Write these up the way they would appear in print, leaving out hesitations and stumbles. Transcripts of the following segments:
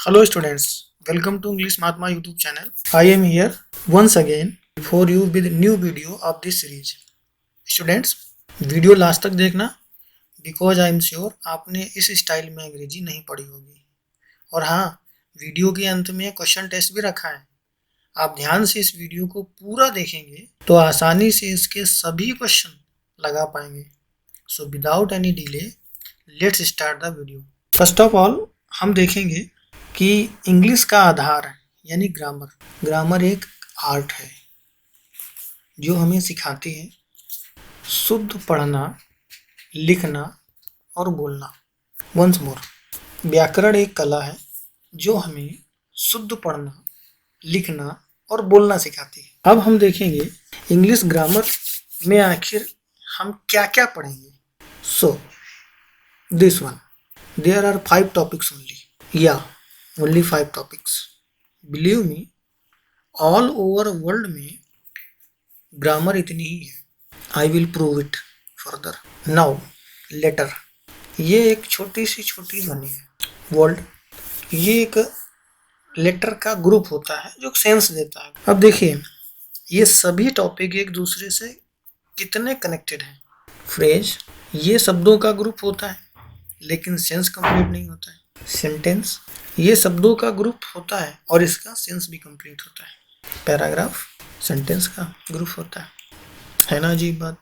Hello students, welcome to English Mathma YouTube channel. I am here once again for you with new video of this series. Students, video last तक देखना because I am sure आपने इस style में अंग्रेजी नहीं पढ़ी होगी। और हाँ, वीडियो के अंत में क्वेश्चन टेस्ट भी रखा है। आप ध्यान से इस वीडियो को पूरा देखेंगे तो आसानी से इसके सभी क्वेश्चन लगा पाएंगे। So without any delay let's start the video. First of all हम देखेंगे कि इंग्लिश का आधार यानी ग्रामर। ग्रामर एक आर्ट है जो हमें सिखाती है शुद्ध पढ़ना, लिखना और बोलना। वंस मोर, व्याकरण एक कला है जो हमें शुद्ध पढ़ना, लिखना और बोलना सिखाती है। अब हम देखेंगे इंग्लिश ग्रामर में आखिर हम क्या क्या पढ़ेंगे। So this one, there are 5 topics only, या only 5 topics. Believe me, all over world में ग्रामर इतनी ही है। I will prove it further. Now, letter. ये एक छोटी ध्वनि है। वर्ड, ये एक लेटर का ग्रुप होता है जो सेंस देता है। अब देखिए, ये सभी टॉपिक एक दूसरे से कितने कनेक्टेड हैं। फ्रेज, ये शब्दों का ग्रुप होता है लेकिन सेंस कंप्लीट नहीं होता है। सेंटेंस, ये शब्दों का ग्रुप होता है और इसका सेंस भी कंप्लीट होता है। पैराग्राफ सेंटेंस का ग्रुप होता है ना अजीब बात।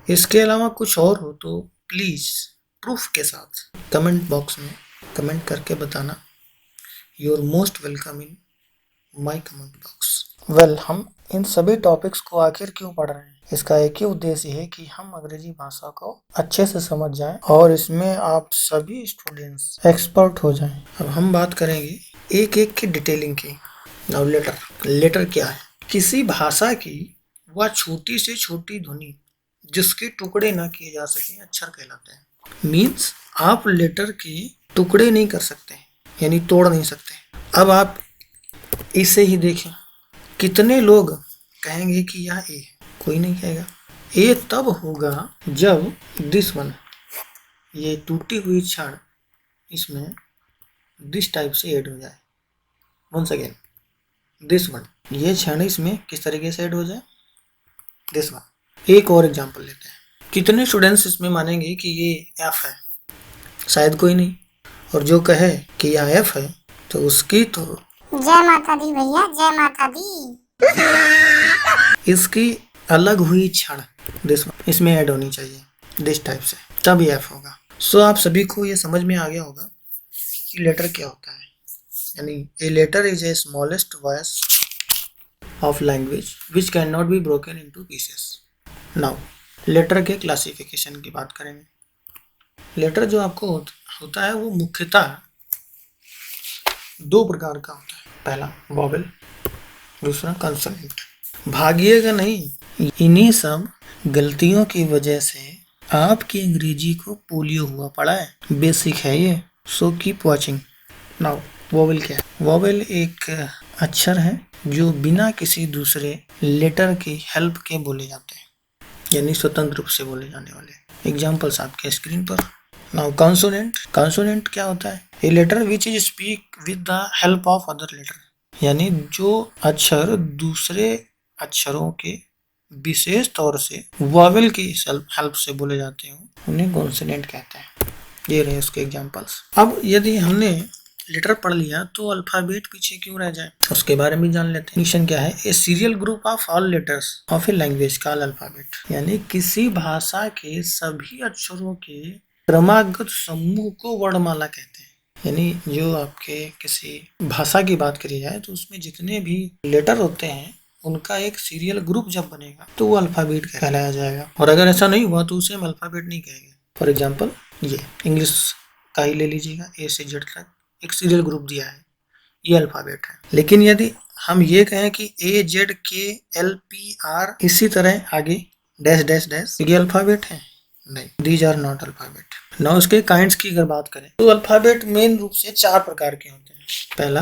इसके अलावा कुछ और हो तो प्लीज प्रूफ के साथ कमेंट बॉक्स में कमेंट करके बताना। You are most welcome in my comment box. Well, हम इन सभी टॉपिक्स को आखिर क्यों पढ़ रहे हैं? इसका एक ही उद्देश्य है कि हम अंग्रेजी भाषा को अच्छे से समझ जाएं और इसमें आप सभी स्टूडेंट्स एक्सपर्ट हो जाएं। अब हम बात करेंगे एक एक की डिटेलिंग की। नाउ लेटर क्या है? किसी भाषा की वह छोटी से छोटी ध्वनि जिसके टुकड़े ना किए जा सके अक्षर कहलाते हैं। मीन्स आप लेटर के टुकड़े नहीं कर सकते, यानी तोड़ नहीं सकते। अब आप इसे ही देखें, कितने लोग कहेंगे कि यह ए है? कोई नहीं कहेगा। ए तब होगा जब दिस वन, ये टूटी हुई क्षण इसमें दिस टाइप से ऐड हो जाए। वंस अगेन, दिस वन, ये क्षण इसमें किस तरीके से ऐड हो जाए? This one. एक और एग्जांपल लेते हैं। कितने स्टूडेंट्स इसमें मानेंगे कि ये एफ है? शायद कोई नहीं। और जो कहे कि यह एफ है तो उसकी तो जय माता दी भैया, जय माता दी। इसकी अलग हुई क्षण दिस इसमें ऐड होनी चाहिए दिस टाइप से, तब ये एफ होगा। सो आप सभी को ये समझ में आ गया होगा कि लेटर क्या होता है। यानी a letter is a smallest voice of language which can not be broken into pieces. Now letter के क्लासिफिकेशन की बात करेंगे। लेटर जो आपको होता है वो मुख्यतः 2 प्रकार का होता है। पहला वॉवेल, दूसरा कंसोनेंट। भागिएगा नहीं, इन्हीं सब गलतियों की वजह से आपकी अंग्रेजी को पोलियो हुआ पड़ा है। बेसिक है ये, so keep watching. Now vowel क्या है? वॉवेल एक अक्षर है जो बिना किसी दूसरे लेटर की हेल्प के बोले जाते हैं, यानी स्वतंत्र रूप से बोले जाने वाले। एग्जाम्पल्स आपके स्क्रीन पर। नाउ कंसोनेंट क्या होता है? A letter which is speak with the help of other letter, यानी जो अक्षर दूसरे अक्षरों के विशेष तौर से वॉवेल की हेल्प से बोले जाते हैं उन्हें कॉन्सोनेंट कहते हैं। ये रहे उसके एग्जांपल्स। अब यदि हमने लेटर पढ़ लिया तो अल्फाबेट पीछे क्यों रह जाए, उसके बारे में जान लेते हैं। डिक्शन क्या है? A serial group of all letters of a language called alphabet, यानी किसी भाषा के सभी अक्षरों के क्रमागत समूह को वर्णमाला कहते हैं। यानी जो आपके किसी भाषा की बात करी जाए तो उसमें जितने भी लेटर होते हैं उनका एक सीरियल ग्रुप जब बनेगा तो वो अल्फाबेट कहलाया जाएगा। और अगर ऐसा नहीं हुआ तो उसे हम अल्फाबेट नहीं कहेंगे। फॉर एग्जांपल, ये इंग्लिश का ही ले लीजिएगा, ए से जेड तक एक सीरियल ग्रुप दिया है, ये अल्फाबेट है। लेकिन यदि हम ये कहें कि ए जेड के एल पी आर इसी तरह आगे डैश डैश डैश, ये अल्फाबेट है? नहीं, दीज आर नॉट अल्फाबेट। ना उसके काइंड्स की अगर बात करें तो अल्फाबेट मेन रूप से 4 प्रकार के होते हैं। पहला,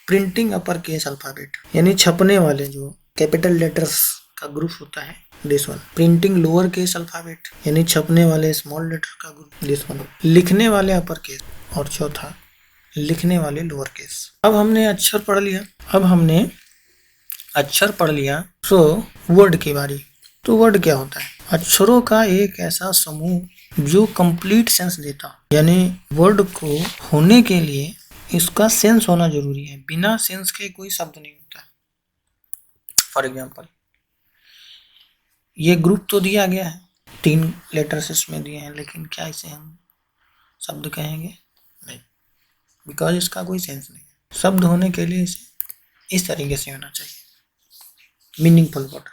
प्रिंटिंग अपर केस अल्फाबेट, यानी छपने वाले जो कैपिटल लेटर्स का ग्रुप होता है, this one. Printing lower case alphabet, यानी छपने वाले स्मॉल लेटर का ग्रुप, दिस वन। लिखने वाले अपर केस। और चौथा लिखने वाले लोअर केस। अब हमने अक्षर पढ़ लिया सो वर्ड की बारी। तो वर्ड क्या होता है? अक्षरों का एक ऐसा समूह जो कंप्लीट सेंस देता, यानी वर्ड को होने के लिए इसका सेंस होना जरूरी है, बिना सेंस के कोई शब्द नहीं होता। फॉर एग्जाम्पल, ये ग्रुप तो दिया गया है, 3 लेटर्स इसमें दिए हैं, लेकिन क्या इसे हम शब्द कहेंगे? नहीं, बिकॉज इसका कोई सेंस नहीं है। शब्द होने के लिए इसे इस तरीके से होना चाहिए, मीनिंगफुल वर्ड,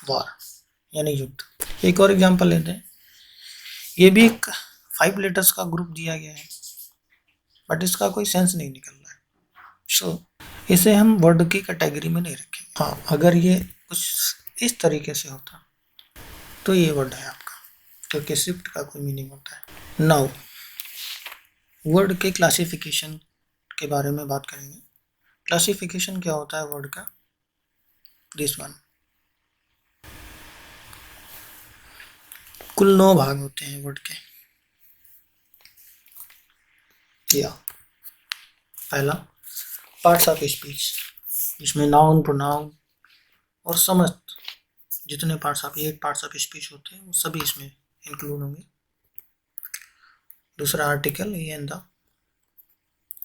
वॉर यानी युद्ध। एक और एग्जांपल लेते हैं, ये भी एक 5 लेटर्स का ग्रुप दिया गया है, बट इसका कोई सेंस नहीं निकल रहा है, सो इसे हम वर्ड की कैटेगरी में नहीं रखेंगे। हाँ, अगर ये कुछ इस तरीके से होता तो ये वर्ड है आपका, क्योंकि शिफ्ट का कोई मीनिंग होता है। नाउ वर्ड के क्लासिफिकेशन के बारे में बात करेंगे। क्लासिफिकेशन क्या होता है वर्ड का? This one. कुल 9 भाग होते हैं वर्ड के। या पहला पार्ट्स ऑफ स्पीच, जिसमें नाउन, प्रोनाउन और समस्त जितने 8 पार्ट्स ऑफ स्पीच होते हैं वो सभी इसमें इंक्लूड होंगे। दूसरा article, A and the.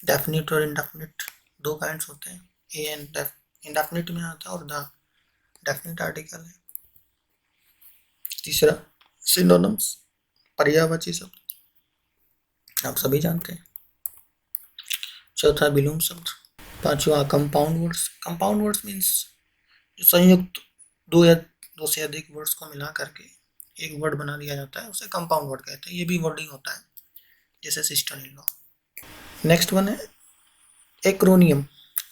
Definite और इंडेफिनिट 2 काइंड्स होते हैं, ए एंड इंडेफिनिट में आता है और द डेफिनिट आर्टिकल है। तीसरा सिनोनिम्स, पर्यायवाची शब्द, आप सभी जानते हैं। चौथा विलोम शब्द। पांचवा compound words. Compound words means जो संयुक्त 2 से अधिक वर्ड्स को मिला करके एक वर्ड बना दिया जाता है, उसे कंपाउंड वर्ड कहते हैं। ये भी वर्डिंग होता है, जैसे sister in law. Next one है एक्रोनियम।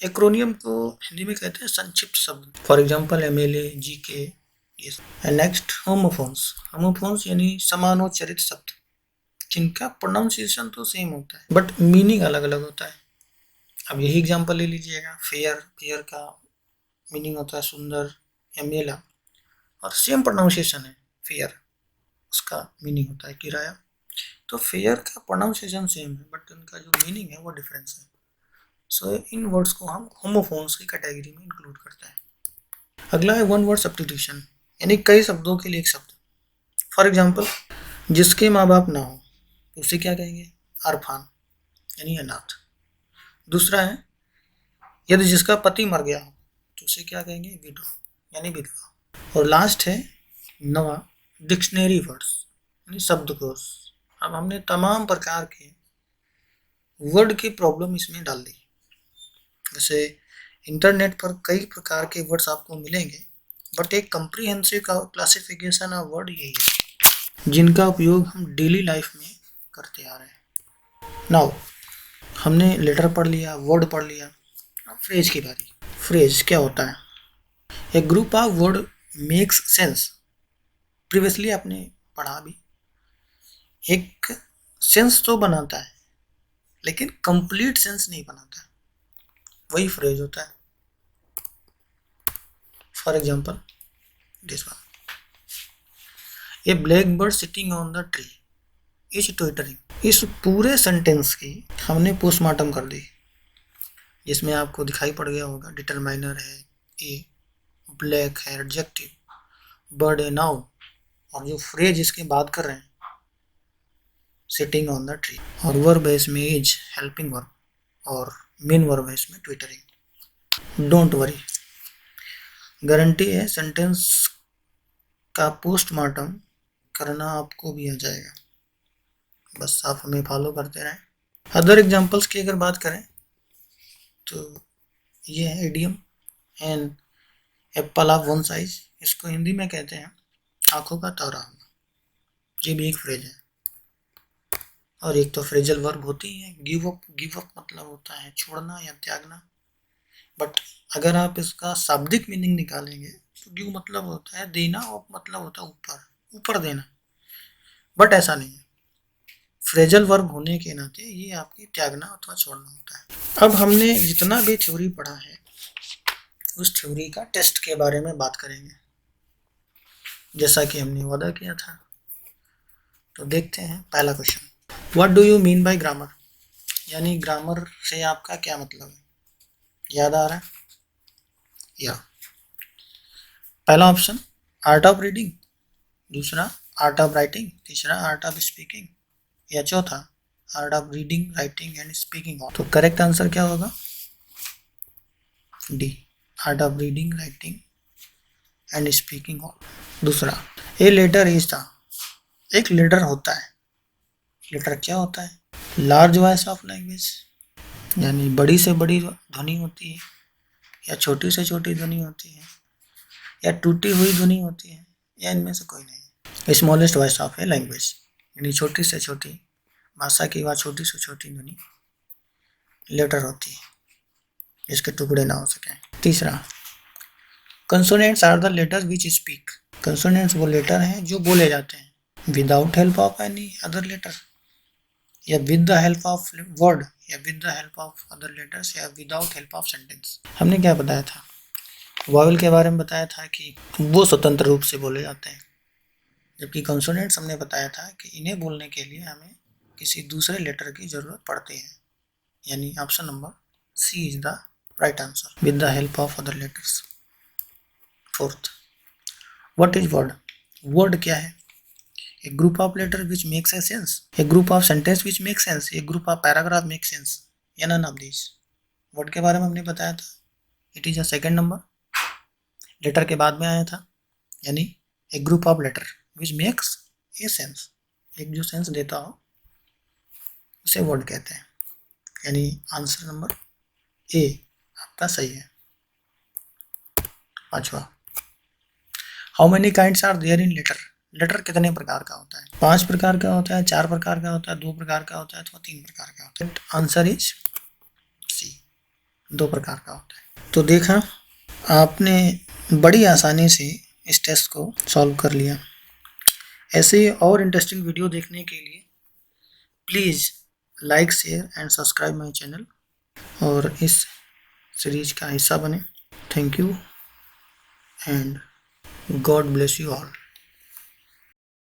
एक्रोनियम को हिंदी में कहते हैं संक्षिप्त शब्द, for example MLA, GK। Next homophones. Homophones यानी समानोच्चरित शब्द, जिनका प्रोनाउंसिएशन तो सेम होता है बट मीनिंग अलग अलग होता है। अब यही एग्जांपल ले लीजिएगा, फेयर। फेयर का मीनिंग होता है सुंदर या मेला, और सेम प्रोनाउंसिएशन है फेयर, उसका मीनिंग होता है किराया। तो फेयर का प्रोनाउंसिएशन सेम है बट उनका जो मीनिंग है वो डिफरेंस है। सो इन वर्ड्स को हम होमोफोन्स की कैटेगरी में इंक्लूड करते हैं। अगला है वन वर्ड सब्स्टिट्यूशन, यानी कई शब्दों के लिए एक शब्द। फॉर एग्जाम्पल, जिसके माँ बाप ना हो तो उसे क्या कहेंगे? अरफान यानी अनाथ। दूसरा है यदि जिसका पति मर गया हो तो उसे क्या कहेंगे? विडो यानी विधवा। और लास्ट है नवा डिक्शनरी वर्ड्स यानी शब्दकोश। अब हमने तमाम प्रकार के वर्ड की प्रॉब्लम इसमें डाल दी। जैसे इंटरनेट पर कई प्रकार के वर्ड्स आपको मिलेंगे, बट एक कंप्रीहेंसिव क्लासिफिकेशन ऑफ वर्ड यही है जिनका उपयोग हम डेली लाइफ में करते आ रहे हैं। नाउ हमने लेटर पढ़ लिया, वर्ड पढ़ लिया, अब फ्रेज की बारी। फ्रेज क्या होता है? A group of word makes sense. Previously आपने पढ़ा भी, एक सेंस तो बनाता है लेकिन कंप्लीट सेंस नहीं बनाता, वही फ्रेज होता है। For example this one, A black bird sitting on the tree is twittering. इस पूरे सेंटेंस की हमने पोस्टमार्टम कर दी, जिसमें आपको दिखाई पड़ गया होगा डिटरमाइनर है ए, ब्लैक है एडजेक्टिव, बर्ड है नाउन, और जो फ्रेज इसके बाद कर रहे हैं सिटिंग ऑन द ट्री, और वर्ब है इसमें इज हेल्पिंग वर्ब, और मेन वर्ब है इसमें ट्विटरिंग। डोंट वरी, गारंटी है सेंटेंस का पोस्टमार्टम करना आपको भी आ जाएगा, बस आप हमें फॉलो करते रहें। अदर एग्जांपल्स की अगर बात करें तो ये है idiom and Apple of one size. इसको हिंदी में कहते हैं आंखों का तारा होना। ये भी एक फ्रेज है। और एक तो फ्रेजल वर्ब होती है गिव अप। गिव अप मतलब होता है छोड़ना या त्यागना, बट अगर आप इसका शाब्दिक मीनिंग निकालेंगे तो गिव मतलब होता है देना, और मतलब होता है ऊपर, ऊपर देना, बट ऐसा नहीं है। फ्रेजल वर्ब होने के नाते ये आपकी त्यागना अथवा छोड़ना होता है। अब हमने जितना भी थ्योरी पढ़ा है उस थ्योरी का टेस्ट के बारे में बात करेंगे, जैसा कि हमने वादा किया था। तो देखते हैं पहला question, what do you mean by grammar? यानी ग्रामर से आपका क्या मतलब है, याद आ रहा है? या पहला ऑप्शन आर्ट ऑफ रीडिंग, दूसरा आर्ट ऑफ राइटिंग, तीसरा आर्ट ऑफ स्पीकिंग, या चौथा art of reading, writing and speaking. तो करेक्ट आंसर क्या होगा? D, art of reading, writing and speaking all. दूसरा, ए लेटर इज द, एक लेटर होता है, लेटर क्या होता है? लार्ज वॉइस ऑफ लैंग्वेज, यानी बड़ी से बड़ी ध्वनि होती है, या छोटी से छोटी ध्वनि होती है, या टूटी हुई ध्वनि होती है, या इनमें से कोई नहीं। Smallest voice of a language, यानी छोटी से छोटी भाषा की वह छोटी से छोटी ध्वनि लेटर होती है, इसके टुकड़े ना हो सकें। तीसरा, consonants are the letters which speak, consonants वो लेटर हैं जो बोले जाते हैं without help of any other letter, या with the help of word, या with the help of other letters, या विदाउट हेल्प ऑफ सेंटेंस। हमने क्या बताया था? वॉवेल के बारे में बताया था कि वो स्वतंत्र रूप से बोले जाते हैं, जबकि कंसोनेंट्स हमने बताया था कि इन्हें बोलने के लिए हमें किसी दूसरे लेटर की जरूरत पड़ती है, यानी option number C is the right answer, with the help of other letters. Fourth, what is word? Word क्या है? A group of letters which makes a sense, a group of sentence which makes sense, a group of paragraph makes sense, या none of these। Word के बारे में हमने बताया था, it is a second number, letter के बाद में आया था, यानी a group of letter which makes a sense, एक जो सेंस देता हो उसे वर्ड कहते हैं, यानी आंसर नंबर ए आपका सही है। पांचवा, how many kinds are there in letter, letter कितने प्रकार का होता है? 5 प्रकार का होता है, 4 प्रकार का होता है, 2 प्रकार का होता है, अथवा 3 प्रकार का होता है। आंसर इज सी, 2 प्रकार का होता है। तो देखा, आपने बड़ी आसानी से इस टेस्ट को सॉल्व कर लिया। ऐसे ही और इंटरेस्टिंग वीडियो देखने के लिए please like, share and subscribe my channel, और इस सीरीज का हिस्सा बने। Thank you and God bless you all.